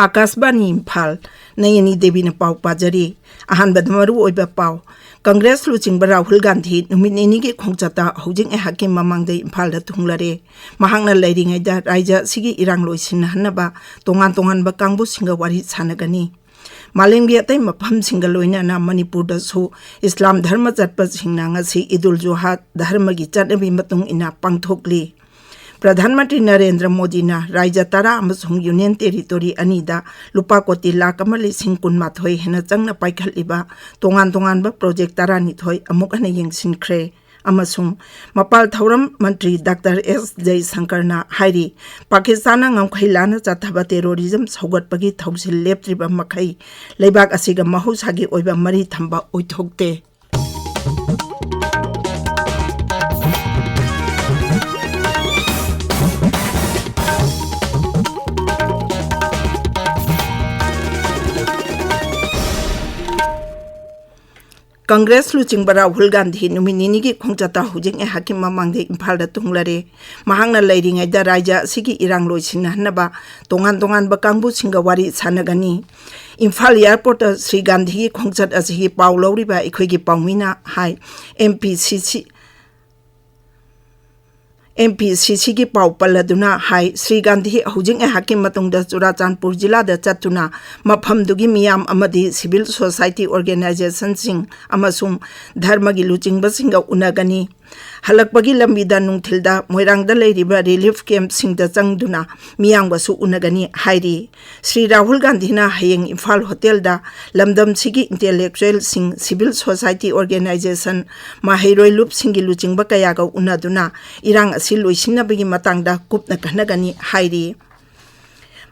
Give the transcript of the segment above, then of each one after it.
आकाशवाणी इम्फाल नयनी देवी ने पाव पाजरी अहानबद मरु ओइबा पाव कांग्रेस लुचिंग राहुल गांधी नुमित निनी के खोंगचता हौजिंग हाकिम ममांगदे इम्फाल दा थुंगलारे महांगना लैरिङैदा रायजा सिगी इरांग लोइसिनहनबा तोंगान तोंगानबा कांगबु सिंगा वारी सानगनी मालेमगी अतै मफम सिंगा लोइनाना मणिपुर दसु इस्लाम धर्म चटपा सिंगना ngasi इदुल जोहा धर्म की चटनबी मतुंग इना पांगथोकली प्रधानमंत्री नरेंद्र मोदी ना राज्य तरा यूनियन टेरिटोरी अनीदा लुपा कोटी लाख लिंग कुनमाथोई हेना चंगना पाइखलिबा तोंगान तोंगानबा प्रोजेक्ट तरानिथोई अमुक हना येंसिनख्रे अमसुंग मपाल थौरम मंत्री डॉक्टर एस जयशंकरना हाइरी पाकिस्तान ngमखैलाना चाथाबा टेरोरिज्म सौगटपगी थौसिल लेप्त्रिबा मखै लेबाक असिगा महौसागी ओइबा मरी थंबा ओइथोकते कांग्रेस लुचिंग राहुल गांधी नुमिनी की खोंगचता हुजिंग हाकिम ममांगदे इम्फाल दा तुंगलारे महांगना लैरिङैदा राज्य सिगी इरांग लोइसिनहनबा तोंगान तोंगानबा कांगबु सिंगा वारी सानगनी इम्फाल एयरपोर्ट श्री गांधी की खोंगचत असिगी पाव लौरिबा इखोइगी पावमिना हाई MPCC की पाव पल्लदुना हाई श्री गांधी हौजिंग हाकिम मतुंगदा चुराचांदपुर जिला दा चतुना मफमदुगी मियाम अमदी सिविल सोसाइटी ऑर्गेनाइजेशन सिंग अमसुंग धर्म की लुचिंगबसिंगा उनगनी हलकपगी लंबीदा नुंथिलदा मोइरांगदा लेरिबा रिलीफ कैंप सिंगदा चंगदुना मियांगबसु उनगनी हाइरी श्री राहुल गांधी ना हयेंग इम्फाल होटल दा लमदम सिगी इंटेलेक्चुअल सिंग सिविल सोसाइटी ऑर्गेनाइजेशन माहिरोय लुप सिंगी लुचिंगबा कयागा उनदुना इरांग असि लोइसिनबगी मतंगदा कुपना कहनगनी हाइरी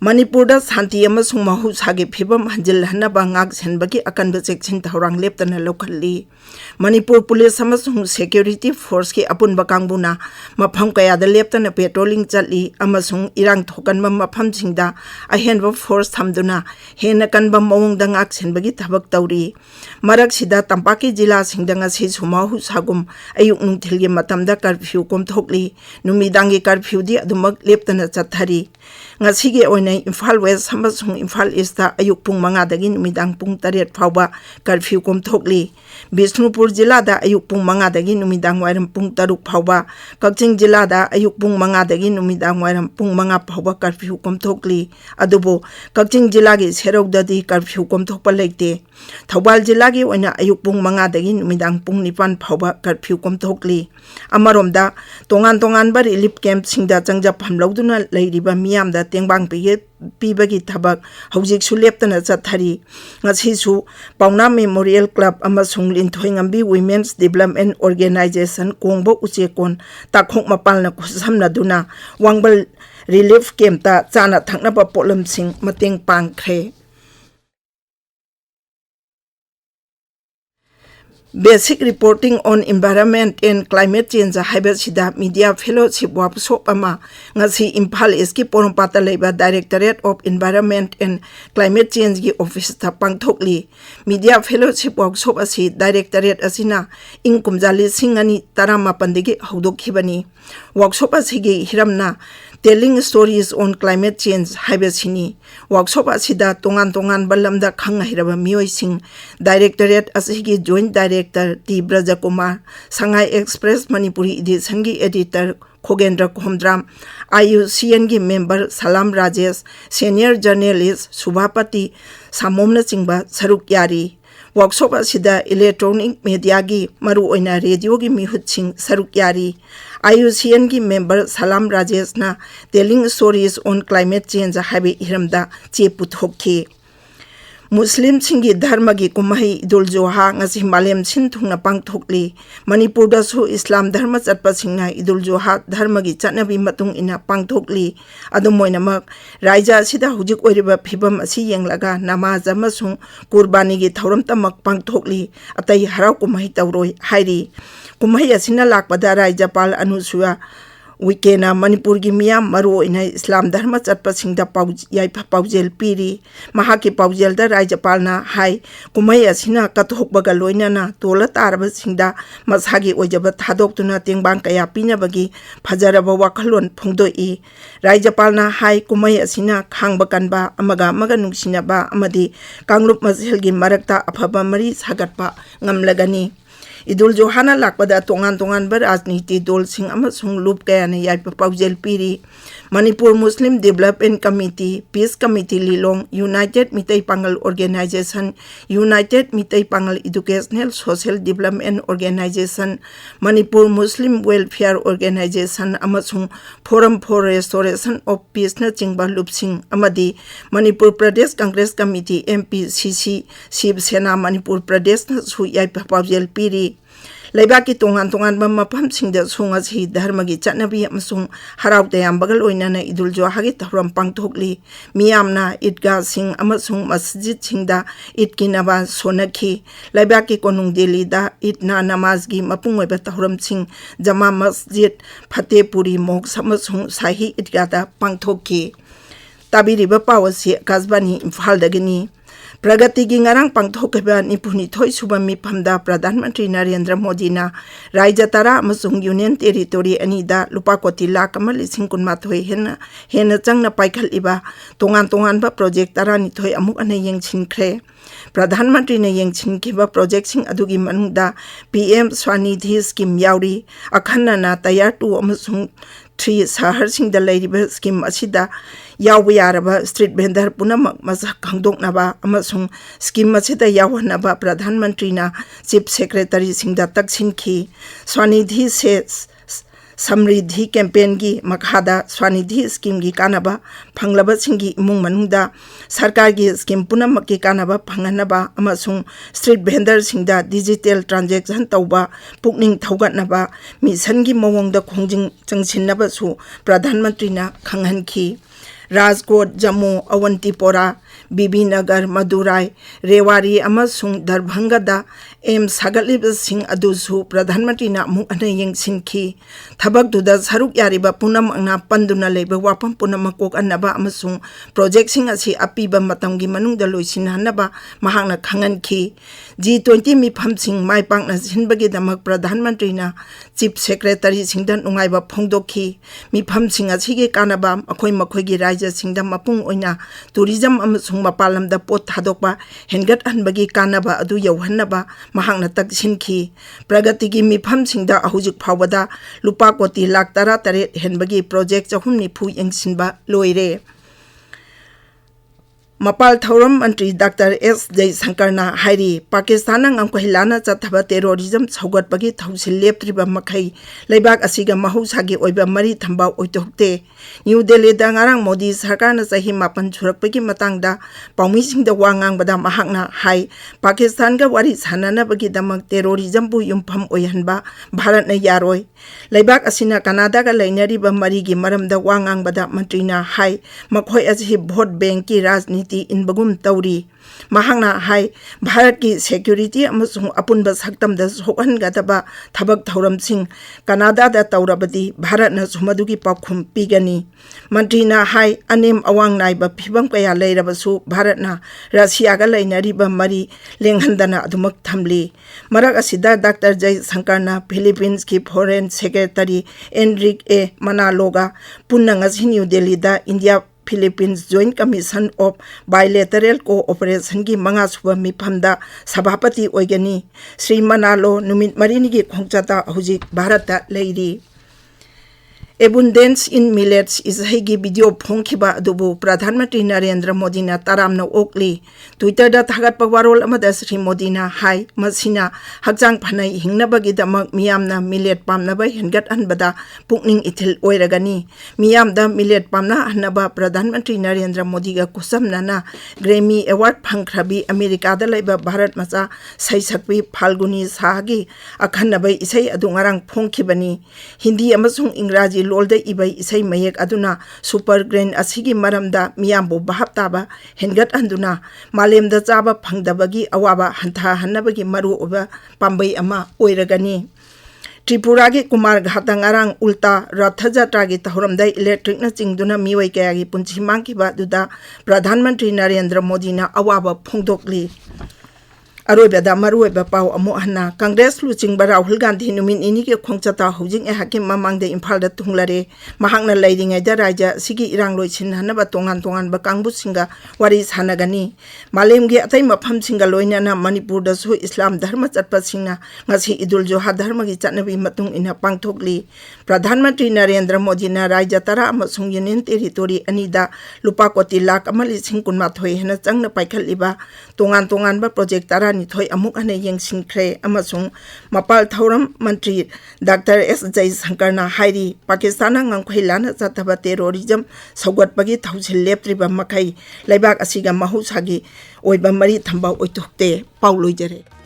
मणिपुर शांति महौसागी फिवम हंजिलहनबा सेनबगी अकनब चेक्सिन थौरांग लेप्तना लौखल्ली मणिपुर पुलिस सेक्यूरिटी फोर्स की अपुनब कांगबुना मफम कयादा लेप्तना पेट्रोलिंग चली इरांग थोकनब मफमसिंगदा अहेनब फोर्स थमदुना हेन कनब मवोंगदा सेनबगी थबक तौरी मरकसिदा तंपाकी जिला सिंगदा महौसागुम अयुक नुंथिलगी मतमदा curfew कोमथोकली नुमिदांगी कर्फ्यूदी अदुमक लेप्तना चथरी ngasiगी oina Imphal West samasung Imphal East ta ayuk pung 5 numidang pung 8 phawba curfew komthokli Bishnupur jila da ayuk pung 5 numidang wairam pung 6 phawba Kakching jila da ayuk pung 5 numidang wairam pung 5 phawba curfew komthokli adubo Kakching jila gi serok di curfew komthokpa leite Thawbal jila gi oina ayuk pung 5 numidang pung 9 phawba curfew komthokli amaromda tongan ba relief camp singda changja phamloduna leiriba miyam da tengbang पीबगी थबक हौजिक सुलेप्तना चथरी ngasisu Paona memorial club अमसुंग Linthoingambi women's development organisation कोंगबो उचेकोन ताखोक मपालना खुसमनादुना वांगबल रिलीफ कैंपता चाना थंगनबा पोलमसिंग मतेंग पांगख्रे Basic reporting on environment and climate change haibasida media fellowship workshop ama ngasi Imphal East ki Porompata leiba Directorate of Environment and Climate Change ki office ta pangthokli media fellowship workshop asi Directorate asina ingkumjali singani tarama pandigi haudokhibani workshop asigi hiramna Telling stories on climate change haibasini workshop asida tongan balamda khangahiraba mioi sing Directorate asigi Joint Director T Brajakumar Sangai Express Manipuri edition gi editor Khogendra Khomdram IUCN gi member Salam Rajesh Senior Journalist Subhapati Samomna Chingba Saruk Yari workshop asida electronic media gi maru oina radio gi mihut sing saruk yari IUCN gi member Salam Rajesh na telling stories on climate change habi hiramda che puthokhi Muslim singi dharma gi kumai idul joha ngasi malem sin thungna pangthokli Manipur da su Islam dharma chatpa singna idul joha dharma gi chatnabi matung ina pangthokli adumoinamak raija sida hujik oiriba phibam asi yenglaga namaz amasung qurbani gi thauram tamak pangthokli atai harau kumai tawroi hairi kumai asina lakpada raijapal anusuya Wikena Manipur gi miyam maru ina Islam dharma chatpa singda yaipa paujel piri mahaki paujel da Rajapalna hai kumai asina kathokbaga loinana tola taraba singda masagi ojaba thadoktuna tengbang kaya pinabagi phajaraba wakhalon phongdoi Rajapalna hai kumai asina khangba kanba amaga nungsinaba amadi kanglup maselgi marakta afaba mari sagatpa ngamlagani Idul Johana lakpada tongan bar rajniti dol sing amasung lup kaya na yaipa paujel piri Manipur Muslim Development Committee, Peace Committee Lilong, United Mitay Pangal Organization, United Mitay Pangal Educational Social Development Organization, Manipur Muslim Welfare Organization amasung Forum for Restoration of Peace na chingba lupsing amadi Manipur Pradesh Congress Committee MPCC Shiv Sena Manipur Pradesh na su yaipa paujel piri Laibaki tongan ba mapam singda sunga si dharmagi chatnabi amasung harau tayam bagal oinana Idul Johagi tahram pangthokli miyamna idga sing amasung masjid singda idkinaba sonakhi laibaki konung Delhi da idna namazgi mapungoi ba tahram sing jama masjid Fatehpuri mok samasung sahi idgada pangthokki tabiriba pawasi kasbani Imphal dagini Pragati gi ngarang pangthokeba nipuni thoi suba miphamda Pradhan Mantri Narendra Modi na Raija Tara amasung Union Territory anida lupa koti lakh ama lising kunmathoi hena changna paikhal iba tongan ba project tara ni thoi amuk ana yengchinkhre Pradhan Mantri na yengchinkiba project sing adugi manungda PM Swanidhi scheme yauri akhanna na tayar 2 amasung 3 sahar sing da lairiba scheme asida yawa yaraba street vendor punamak masak khangdoknaba amasung scheme asida yawanaba Pradhan Mantri na Chief Secretary singda taksinki Swanidhi says Samriddhi campaign gi makhada Swanidhi scheme gi kanaba phanglaba singi imung manungda sarkar gi scheme punamak gi kanaba phanganaba amasung street vendor singda digital transaction tauba pukning thaugatnaba mission gi mawongda khongjing changsinnaba su Pradhan Mantri na khanghanki Rajkot, Jammu, Awantipora, Bibinagar, Madurai, Rewari amasung Darbhangada sagalib sing adusu Pradhan Mantri na amuk ana yengsinki thabak duda saruk yariba punam angna panduna leba wapam punam makok anaba amasung project sing asi apiba matamgi manungda loisinhanaba mahangna khanganki G20 mifam sing maipangna sinbagi damak Pradhan Mantri na Chief Secretary singdan ungaiba phongdokhi mifam sing asige kanaba akhoi makhoigi raija singda mapung oina tourism amasung mapalamda pot thadokba hengat anbagi kanaba adu yauhannaba mahangna taksinki pragati gi mifam singda ahujik phawada lupa koti lakh tara tare henbagi project chahum ni phu yengsinba loire Mapal Thauram Mantri Dr. S. Jaishankar na hairi Pakistan ang hilana chathaba terrorism saugatbagi thausil leptriba makhai leibak asiga mahusagi oiba mari thamba oitokte New Delhi da ngarang Modi sarkar na sahi mapan churakpagi matangda paumi singda wangang bada mahakna hai Pakistan ga wari sanana bagi damak terrorism bu yumpham oihanba Bharat na yaroi leibak asina Canada ga lainariba mari gi maramda wangang bada mantri na hai makhoi aji vote bank ki rajniti in bagum tauri mahangna hai Bharat ki security amasung apunba saktamda sokan gataba thabak thauram sing Canada da taurabadi Bharat na sumadugi pakhum pigani mantri na hai anem awang naiba phibam kaya leirabasu Bharat na Russia ga lainariba mari lenghandana adumak thamli marak asida Dr. Jaishankar na Philippines ki Foreign Secretary Enrique A. Manaloga punna ngasi New Delhi da India Philippines Joint Commission of Bilateral Cooperation ki manga suba mifamda sabhapati oigani Sri Manalo numit marini gi khongchata hujik Bharata leiri Abundance in millets is hegi video phongkhiba adubu Pradhan Mantri Narendra Modi na taramna okli Twitter da thagat pagwarol amada Sri Modi na hai masina hakjang phanai hingnabagi damak miyamna millet pamnaba hengat anbada pukning ithil oiragani miyamda millet pamna anaba Pradhan Mantri Narendra Modi ga kusamna na Grammy Award phangkhrabi America da laiba Bharat macha saisakpi Phalguni Sahagi akhannabai isai adu ngarang phongkhibani Hindi amasung Ingraji lolda ibai isai mayek aduna super grand asigi maramda miyambu bahap taba hengat anduna malemda chaba phangdabagi awaba hantha hannabagi maru oba pambai ama oiragani Tripura के कुमार घाटा ngarang ulta ratha jatra gi tahuramdai electric na chingduna miwai kaya gi punchi mangkiba duda Pradhan Mantri Narendra Modi na awaba phongdokli aroibada maruiba pau amu hana Congress lu chingba Rahul Gandhi numin ini ke khongchata hojing e hakim mamang de Imphal da tunglare mahakna lairingai da raja sigi irang loichin hanaba tongan ba kangbu singa wari sanagani malem ge atai mapham singa loina na Manipur da su Islam dharma chatpa singna ngasi Idul Joha dharma gi chatnabi matung ina pangthokli Pradhan Mantri Narendra Modi na raja tara amasung Union Territory anida lupa koti lakh amali singkunma thoi hena changna paikhaliba tongan ba project tara ni thoi amuk ane yengsingkhre amasung mapal thauram mantri Dr. S. Jai Shankar na hairi Pakistan ngangkhailana chataba terrorism saugatpagi thausil leptriba makai laibak asiga mahusagi oiba mari thamba oitukte pauloi jare